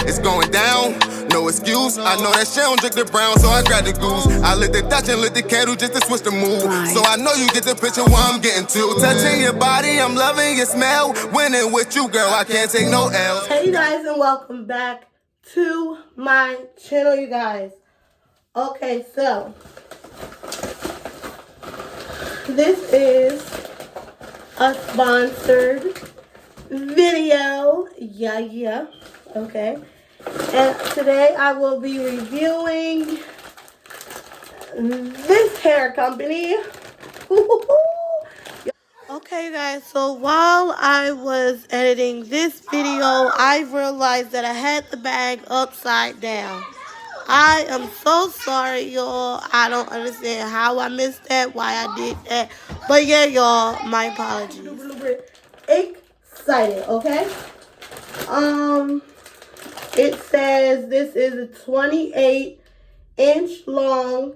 It's going down, no excuse. I know that she don't drink the brown, so I grab the goose. I lit the Dutch and lit the candle just to switch the mood. So I know you get the picture where I'm getting to. Touching your body, I'm loving your smell. Winning with you, girl, I can't take no L. Hey you guys, and welcome back to my channel, you guys. Okay, so this is a sponsored video. Yeah. Okay. And today I will be reviewing this hair company. Okay guys, so while I was editing this video, I realized that I had the bag upside down. I am so sorry, y'all. I don't understand how I missed that, why I did that. But yeah, y'all, my apologies. Excited, okay? It says this is a 28-inch long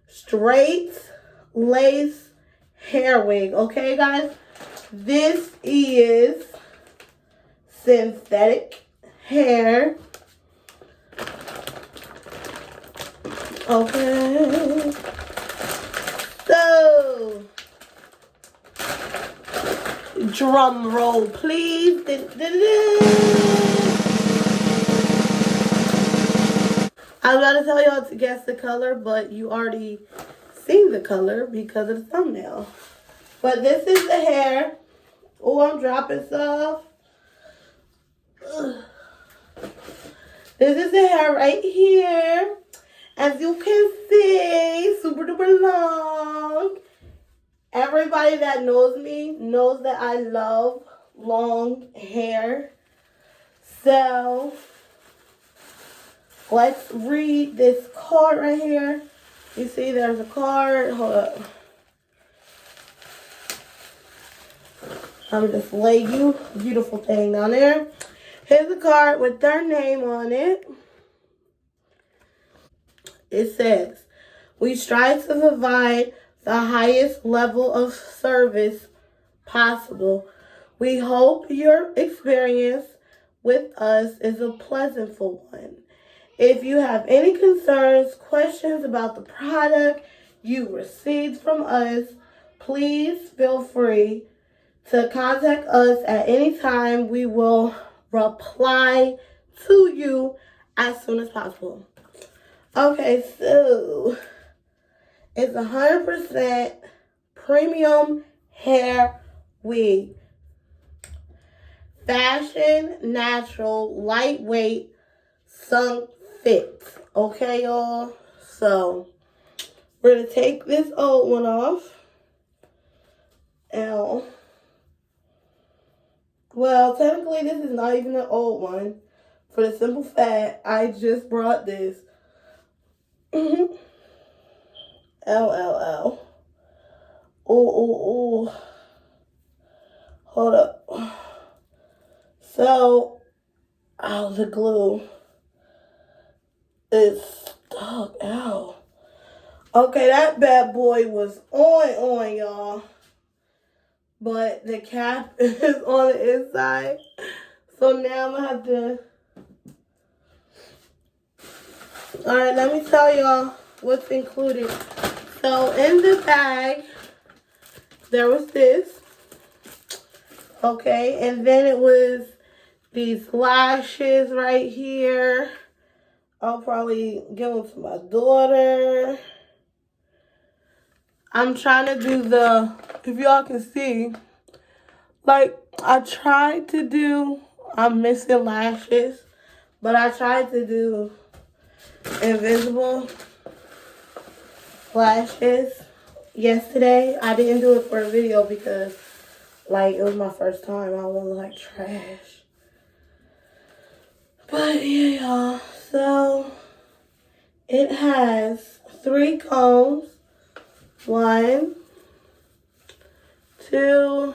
straight lace hair wig, okay, guys? This is synthetic hair. Okay. So, drum roll, please. I was about to tell y'all to guess the color, but you already seen the color because of the thumbnail. But this is the hair. Oh, I'm dropping stuff. This is the hair right here. As you can see, super duper long. Everybody that knows me knows that I love long hair. So, let's read this card right here. You see there's a card. Hold up. I'm just lay you beautiful thing down there. Here's a card with their name on it. It says, we strive to provide the highest level of service possible. We hope your experience with us is a pleasant one. If you have any concerns, questions about the product you received from us, please feel free to contact us at any time. We will reply to you as soon as possible. Okay, so it's 100% premium hair wig. Fashion, natural, lightweight, sunk fit. Okay, y'all? So, we're going to take this old one off. Well, technically, this is not even an old one. For the simple fact, I just brought this. LLL. Oh. Hold up. So, the glue is stuck out. Okay, that bad boy was on, y'all. But the cap is on the inside. So now I'm going to have to... Alright, let me tell y'all what's included. So in the bag, there was this. Okay, and then it was these lashes right here. I'll probably give them to my daughter. I'm trying to do the, if y'all can see, like I tried to do, I'm missing lashes, but I tried to do invisible lashes yesterday. I didn't do it for a video because like it was my first time. I don't want to look like trash. But yeah, y'all. So it has 3 combs. 1, 2,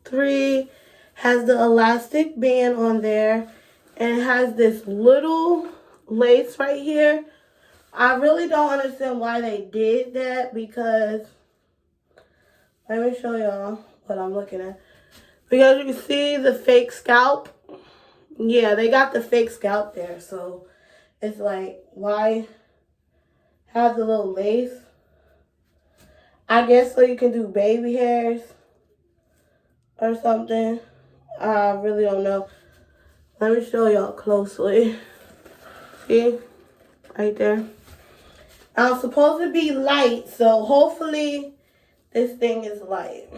3. Has the elastic band on there. And it has this little lace right here. I really don't understand why they did that because, let me show y'all what I'm looking at. Because you can see the fake scalp Yeah, they got the fake scalp there, so it's like, why have the little lace? I guess so you can do baby hairs or something. I really don't know. Let me show y'all closely. See? Right there. I'm supposed to be light, so hopefully this thing is light.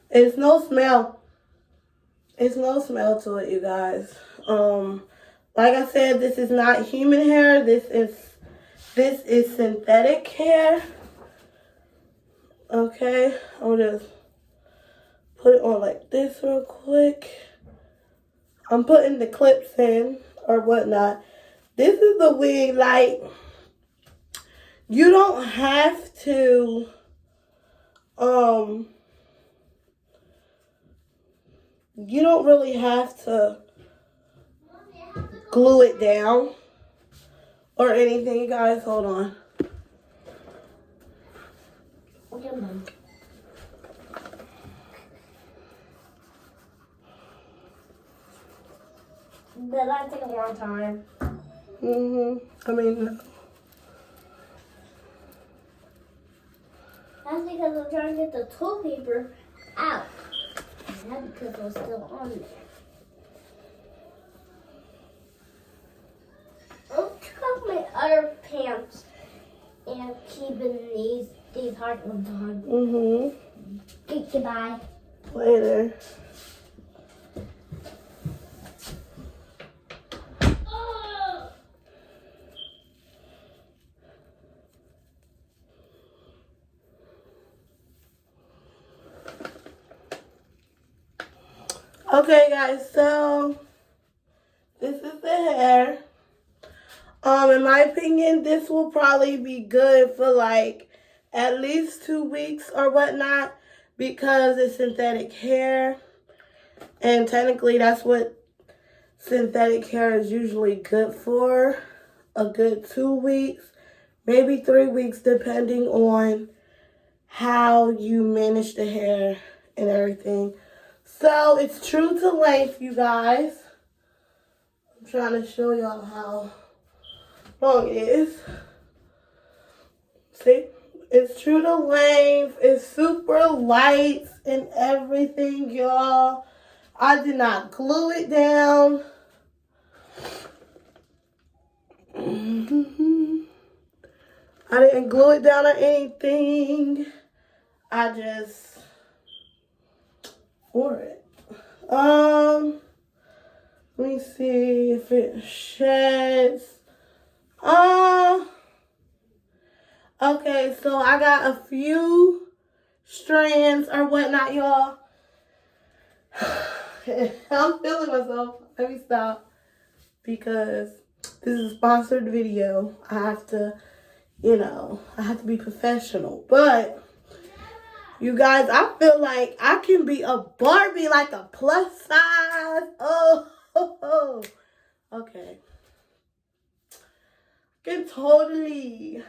It's no smell. It's no smell to it, you guys. Like I said, this is not human hair. This is synthetic hair. Okay, I'll just put it on like this real quick. I'm putting the clips in or whatnot. This is the wig, like, you don't have to, you don't really have to glue it down or anything, you guys. Hold on. Okay, Mom. Did that take a long time? I mean, That's because I'm trying to get the toilet paper out. And that's because it was still on there. I'll take off my other pants and keeping these hard ones on. Goodbye. later. Okay, guys, so this is the hair. In my opinion, this will probably be good for like at least 2 weeks or whatnot because it's synthetic hair. And technically, that's what synthetic hair is usually good for. A good 2 weeks, maybe 3 weeks, depending on how you manage the hair and everything. So it's true to length, you guys. I'm trying to show y'all how long it is. See? It's true to length. It's super light and everything, y'all. I did not glue it down. I didn't glue it down or anything. I just wore it. Let me see if it sheds. Okay, so I got a few strands or whatnot, y'all. I'm feeling myself. Let me stop because this is a sponsored video. I have to, I have to be professional. But you guys, I feel like I can be a Barbie, like a plus size. Oh. Okay. I can totally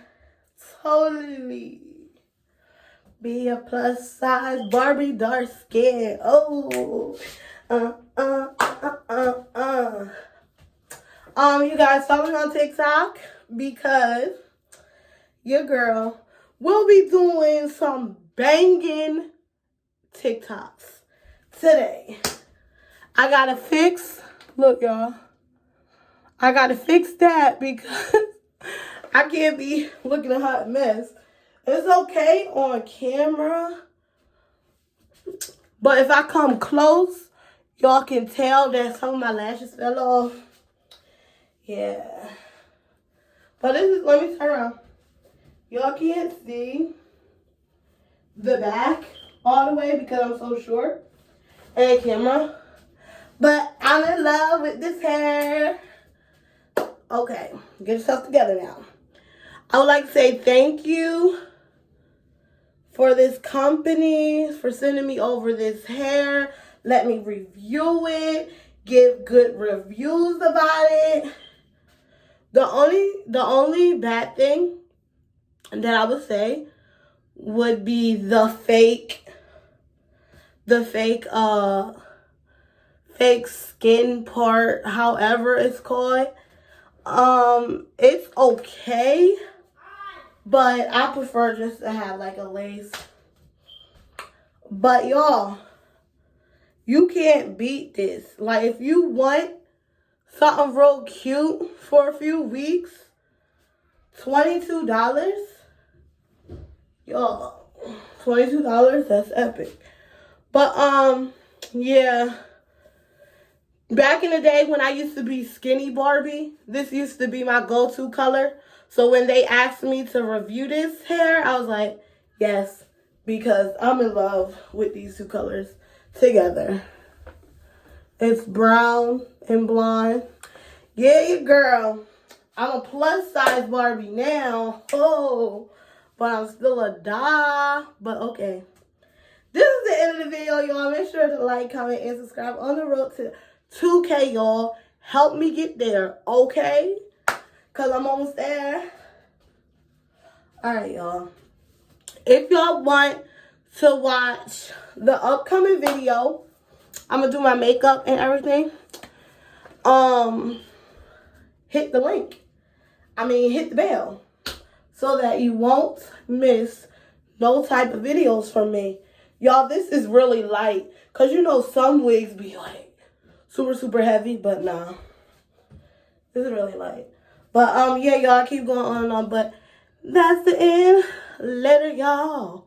be a plus size Barbie, dark skin. Oh. You guys, follow me on TikTok because your girl will be doing some banging TikToks today. I gotta fix, look y'all, I gotta fix that because I can't be looking a hot mess. It's okay on camera, but if I come close, y'all can tell that some of my lashes fell off. Yeah. But this is, let me turn around. Y'all can't see the back all the way because I'm so short and camera. But I'm in love with this hair. Okay, get yourself together now. I would like to say thank you for this company, for sending me over this hair. Let me review it, give good reviews about it. The only bad thing that I would say would be the fake the fake skin part, however it's called. It's okay, but I prefer just to have like a lace. But y'all, you can't beat this. Like, if you want something real cute for a few weeks, $22. Y'all, $22, that's epic. But, yeah. Back in the day when I used to be skinny Barbie, this used to be my go-to color. So when they asked me to review this hair, I was like, yes, because I'm in love with these two colors together. It's brown and blonde. Yeah, girl. I'm a plus size Barbie now. Oh, but I'm still a da. But okay. This is the end of the video, y'all. Make sure to like, comment, and subscribe. On the road to 2K, y'all. Help me get there, okay? Because I'm almost there. Alright, y'all. If y'all want to watch the upcoming video, I'm going to do my makeup and everything. Hit the link. Hit the bell. So that you won't miss no type of videos from me. Y'all, this is really light. Because you know some wigs be like super, super heavy. But nah. This is really light. But yeah, y'all, keep going on and on. But that's the end. Later, y'all.